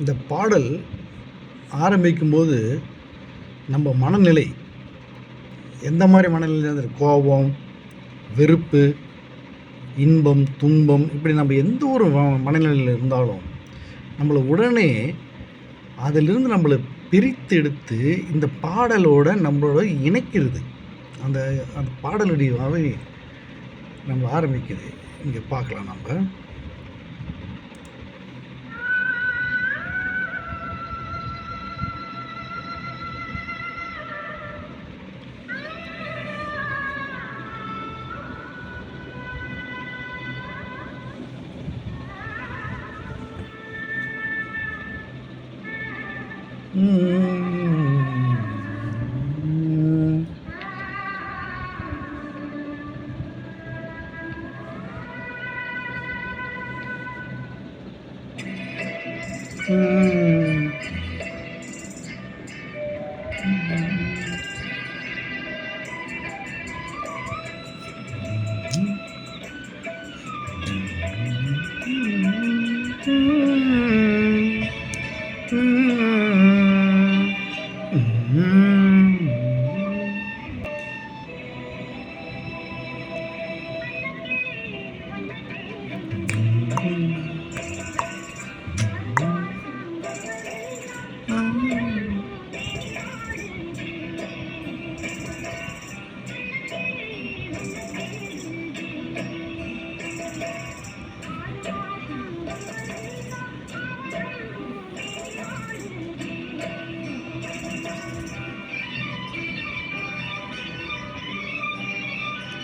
இந்த பாடல் ஆரம்பிக்கும்போது நம்ம மனநிலை எந்த மாதிரி மனநிலையில் இருந்தது, கோபம், வெறுப்பு, இன்பம், துன்பம், இப்படி நம்ம எந்த ஒரு மனநிலையில் இருந்தாலும் நம்மளை உடனே அதிலிருந்து நம்மளை பிரித்து எடுத்து இந்த பாடலோட நம்மளோட இணைக்கிறது. அந்த அந்த பாடலுடையவே நம்ம ஆரம்பிக்குது. இங்கே பார்க்கலாம் நம்ம.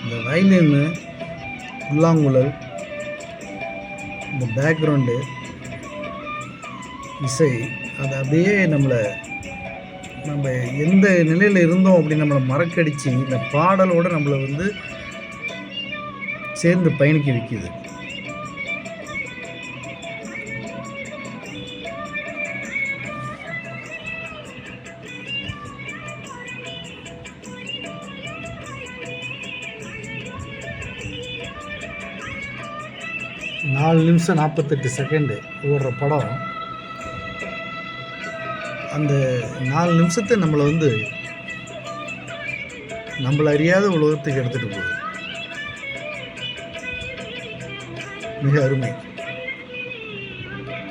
இந்த வயலின்னு, புல்லாங்குழல், இந்த பேக்ரவுண்டு இசை, அது அப்படியே நம்ம எந்த நிலையில் இருந்தோம் அப்படின்னு நம்மளை மறக்கடித்து இந்த பாடலோடு நம்மளை சேர்ந்து பயணிக்க வைக்குது. நாலு நிமிஷம் 48 செகண்டு ஓடுற படம். அந்த 4 நிமிஷத்தை நம்மளை அறியாத உலகத்துக்கு எடுத்துகிட்டு போகுது. மிக அருமை.